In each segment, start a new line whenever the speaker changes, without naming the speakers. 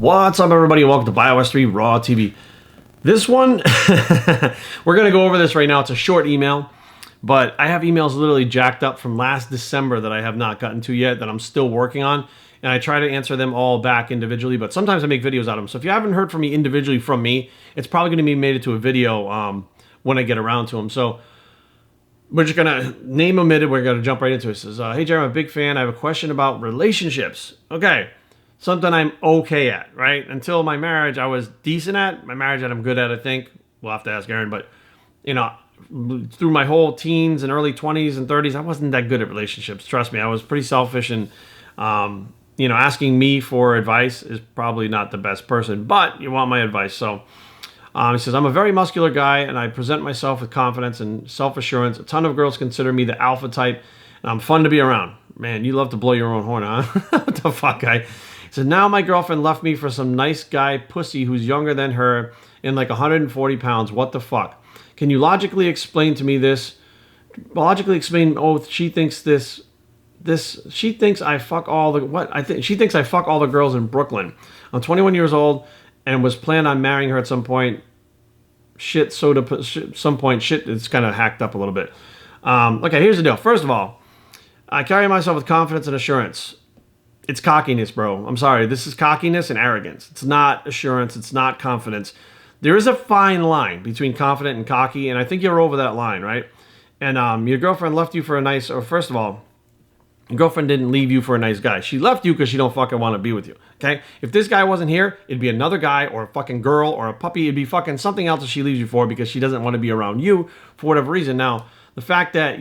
What's up, everybody? Welcome to BioS 3 Raw TV. This one, we're going to go over this right now. It's a short email, but I have emails literally jacked up from last December that I have not gotten to yet that I'm still working on, and I try to answer them all back individually, but sometimes I make videos out of them. So if you haven't heard from me individually from me, it's probably going to be made into a video when I get around to them. So we're just going to name omitted. We're going to jump right into it. It says, hey, Jerry, I'm a big fan. I have a question about relationships. Okay. Something I'm okay at, right? Until my marriage, I was decent at. My marriage, I'm good at, I think. We'll have to ask Aaron, but, you know, through my whole teens and early 20s and 30s, I wasn't that good at relationships. Trust me, I was pretty selfish, and, you know, asking me for advice is probably not the best person, but you want my advice. So he says, I'm a very muscular guy, and I present myself with confidence and self-assurance. A ton of girls consider me the alpha type, and I'm fun to be around. Man, you love to blow your own horn, huh? What the fuck, guy? So now my girlfriend left me for some nice guy pussy who's younger than her and like 140 pounds. What the fuck? Can you logically explain to me this? Logically explain, she thinks she thinks I fuck all the, she thinks I fuck all the girls in Brooklyn. I'm 21 years old and was planned on marrying her at some point. Shit, it's kind of hacked up a little bit. Okay, here's the deal. First of all, I carry myself with confidence and assurance. It's cockiness, bro. I'm sorry. This is cockiness and arrogance. It's not assurance. It's not confidence. There is a fine line between confident and cocky, and I think you're over that line, right? And your girlfriend left you for a nice, or first of all, your girlfriend didn't leave you for a nice guy. She left you because she don't fucking want to be with you, okay? If this guy wasn't here, it'd be another guy or a fucking girl or a puppy. It'd be fucking something else that she leaves you for because she doesn't want to be around you for whatever reason. Now, the fact that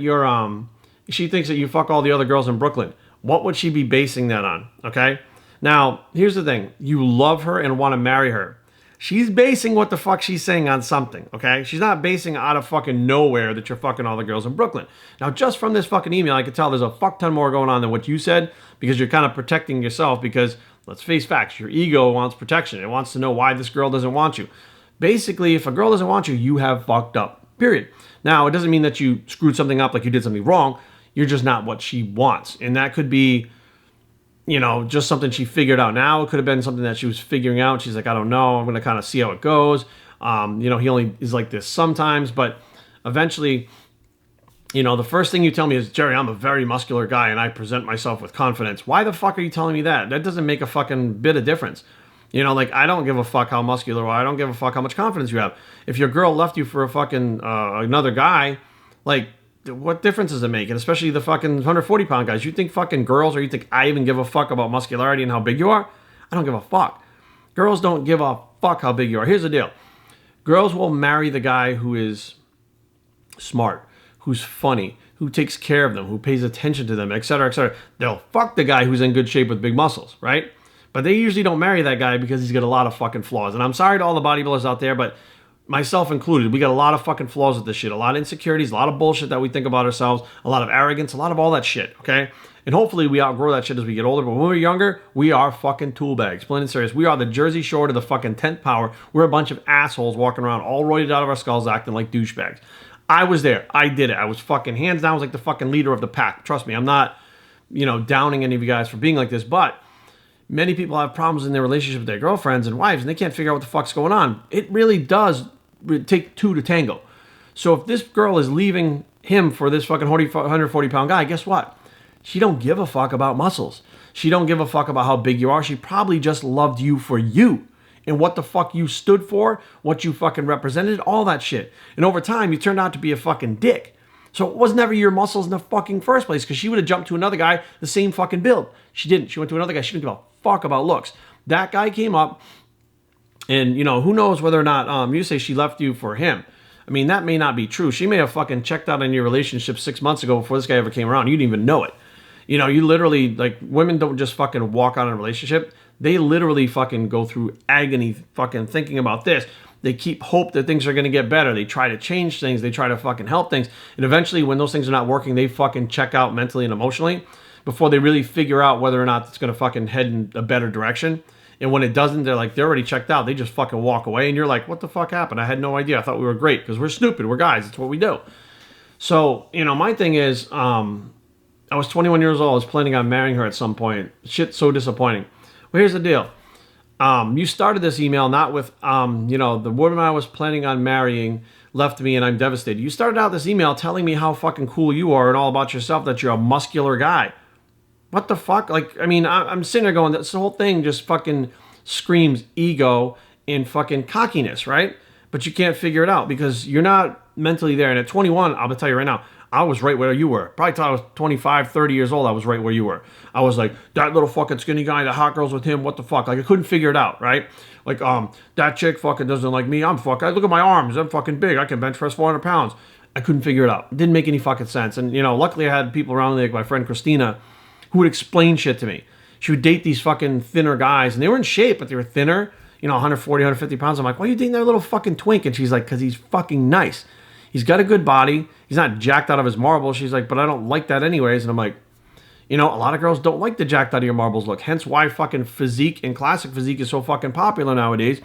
she thinks that you fuck all the other girls in Brooklyn, what would she be basing that on? Okay? Now, here's the thing. You love her and want to marry her. She's basing what the fuck she's saying on something, okay? She's not basing out of fucking nowhere that you're fucking all the girls in Brooklyn. Now, just from this fucking email, I can tell there's a fuck ton more going on than what you said, because you're kind of protecting yourself because, let's face facts, your ego wants protection. It wants to know why this girl doesn't want you. Basically, if a girl doesn't want you, you have fucked up, period. Now, it doesn't mean that you screwed something up, like you did something wrong. You're just not what she wants. And that could be, you know, just something she figured out now. It could have been something that she was figuring out. She's like, I don't know. I'm going to kind of see how it goes. You know, he only is like this sometimes. But eventually, you know, the first thing you tell me is, Jerry, I'm a very muscular guy and I present myself with confidence. Why the fuck are you telling me that? That doesn't make a fucking bit of difference. You know, like, I don't give a fuck how muscular or I don't give a fuck how much confidence you have. If your girl left you for a fucking another guy, like, what difference does it make? And especially the fucking 140-pound guys. You think fucking girls, or you think I even give a fuck about muscularity and how big you are? I don't give a fuck. Girls don't give a fuck how big you are. Here's the deal. Girls will marry the guy who is smart, who's funny, who takes care of them, who pays attention to them, etc., etc. They'll fuck the guy who's in good shape with big muscles, right? But they usually don't marry that guy because he's got a lot of fucking flaws. And I'm sorry to all the bodybuilders out there, but myself included, we got a lot of fucking flaws with this shit. A lot of insecurities, a lot of bullshit that we think about ourselves, a lot of arrogance, a lot of all that shit, okay? And hopefully we outgrow that shit as we get older. But when we're younger, we are fucking tool bags. Plain and serious. We are the Jersey Shore to the fucking 10th power. We're a bunch of assholes walking around all roided out of our skulls acting like douchebags. I was there. I did it. I was fucking hands down. I was like the fucking leader of the pack. Trust me, I'm not, you know, downing any of you guys for being like this. But many people have problems in their relationship with their girlfriends and wives, and they can't figure out what the fuck's going on. It really does take two to tango. So if this girl is leaving him for this fucking 140-pound guy, guess what? She don't give a fuck about muscles. She don't give a fuck about how big you are. She probably just loved you for you and what the fuck you stood for, what you fucking represented, all that shit. And over time, you turned out to be a fucking dick. So it was never your muscles in the fucking first place, because she would have jumped to another guy the same fucking build. She didn't. She went to another guy. She didn't give a fuck about looks. That guy came up, and, you know, who knows whether or not you say she left you for him. I mean, that may not be true. She may have fucking checked out on your relationship 6 months ago before this guy ever came around. You didn't even know it. You know, you literally, like, women don't just fucking walk out in a relationship. They literally fucking go through agony fucking thinking about this. They keep hope that things are going to get better. They try to change things. They try to fucking help things. And eventually, when those things are not working, they fucking check out mentally and emotionally before they really figure out whether or not it's going to fucking head in a better direction. And when it doesn't, they're already checked out. They just fucking walk away. And you're like, what the fuck happened? I had no idea. I thought we were great because we're stupid. We're guys. It's what we do. So, you know, my thing is, I was 21 years old. I was planning on marrying her at some point. Shit's so disappointing. Well, here's the deal. You started this email not with, the woman I was planning on marrying left me and I'm devastated. You started out this email telling me how fucking cool you are and all about yourself, that you're a muscular guy. What the fuck? Like, I mean, I'm sitting there going, this whole thing just fucking screams ego and fucking cockiness, right? But you can't figure it out because you're not mentally there. And at 21, I'm gonna tell you right now, I was right where you were. Probably till I was 25, 30 years old, I was right where you were. I was like, that little fucking skinny guy, the hot girls with him, what the fuck? Like, I couldn't figure it out, right? Like, that chick fucking doesn't like me. Look at my arms. I'm fucking big. I can bench press 400 pounds. I couldn't figure it out. It didn't make any fucking sense. And, luckily I had people around me, like my friend Christina, who would explain shit to me. She would date these fucking thinner guys, and they were in shape, but they were thinner, 140, 150 pounds. I'm like, why are you dating that little fucking twink? And she's like, because he's fucking nice. He's got a good body. He's not jacked out of his marbles. She's like, but I don't like that anyways. And I'm like, a lot of girls don't like the jacked out of your marbles look. Hence why fucking physique and classic physique is so fucking popular nowadays.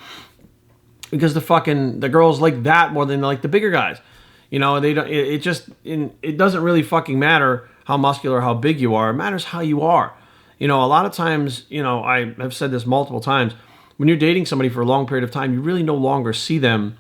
Because the girls like that more than like the bigger guys. They don't. It doesn't really fucking matter how muscular, how big you are. It matters how you are. A lot of times, I have said this multiple times. When you're dating somebody for a long period of time, you really no longer see them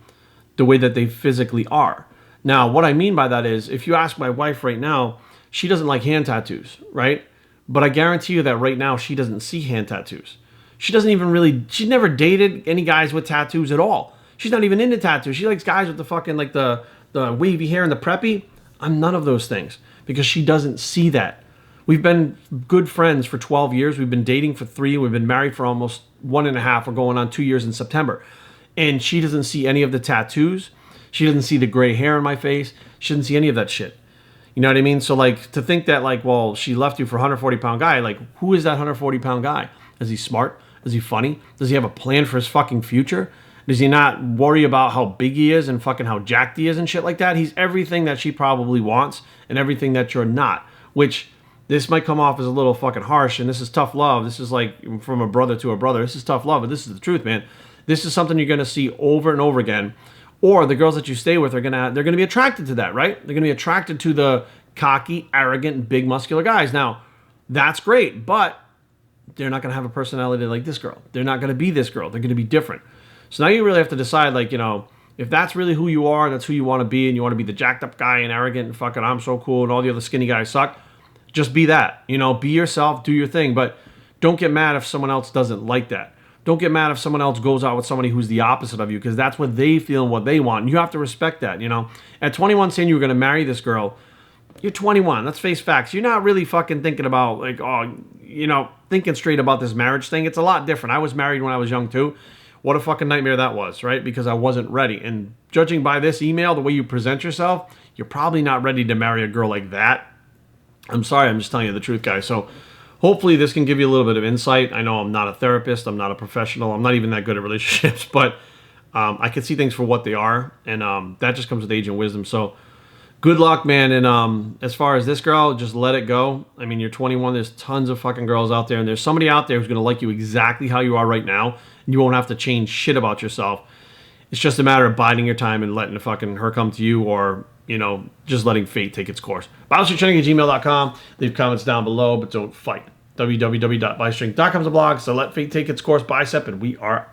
the way that they physically are. Now, what I mean by that is, if you ask my wife right now, she doesn't like hand tattoos, right? But I guarantee you that right now, she doesn't see hand tattoos. She doesn't even really, she's never dated any guys with tattoos at all. She's not even into tattoos. She likes guys with the fucking, like the wavy hair and the preppy. I'm none of those things because she doesn't see that. We've been good friends for 12 years. We've been dating for 3. We've been married for almost 1.5. We're going on 2 years in September. And she doesn't see any of the tattoos. She doesn't see the gray hair in my face. She doesn't see any of that shit. You know what I mean? So, like, to think that, like, well, she left you for a 140-pound guy, like, who is that 140-pound guy? Is he smart? Is he funny? Does he have a plan for his fucking future? Does he not worry about how big he is and fucking how jacked he is and shit like that? He's everything that she probably wants and everything that you're not, which this might come off as a little fucking harsh, and this is tough love. This is like from a brother to a brother. This is tough love, but this is the truth, man. This is something you're going to see over and over again. Or the girls that you stay with they're going to be attracted to that, right? They're going to be attracted to the cocky, arrogant, big, muscular guys. Now, that's great, but they're not going to have a personality like this girl. They're not going to be this girl. They're going to be different. So now you really have to decide, like, if that's really who you are and that's who you want to be and you want to be the jacked up guy and arrogant and fucking I'm so cool and all the other skinny guys suck, just be that. Be yourself, do your thing, but don't get mad if someone else doesn't like that. Don't get mad if someone else goes out with somebody who's the opposite of you because that's what they feel and what they want. And you have to respect that, At 21 saying you were going to marry this girl, you're 21. Let's face facts. You're not really fucking thinking about, like, thinking straight about this marriage thing. It's a lot different. I was married when I was young, too. What a fucking nightmare that was, right? Because I wasn't ready. And judging by this email, the way you present yourself, you're probably not ready to marry a girl like that. I'm sorry. I'm just telling you the truth, guys. So hopefully this can give you a little bit of insight. I know I'm not a therapist. I'm not a professional. I'm not even that good at relationships. But I can see things for what they are. And that just comes with age and wisdom. So good luck, man. And as far as this girl, just let it go. I mean, you're 21. There's tons of fucking girls out there. And there's somebody out there who's going to like you exactly how you are right now. And you won't have to change shit about yourself. It's just a matter of biding your time and letting the fucking her come to you or, just letting fate take its course. BioStringTraining@gmail.com. Leave comments down below, but don't fight. www.biostrength.com is a blog. So let fate take its course, bicep, and we are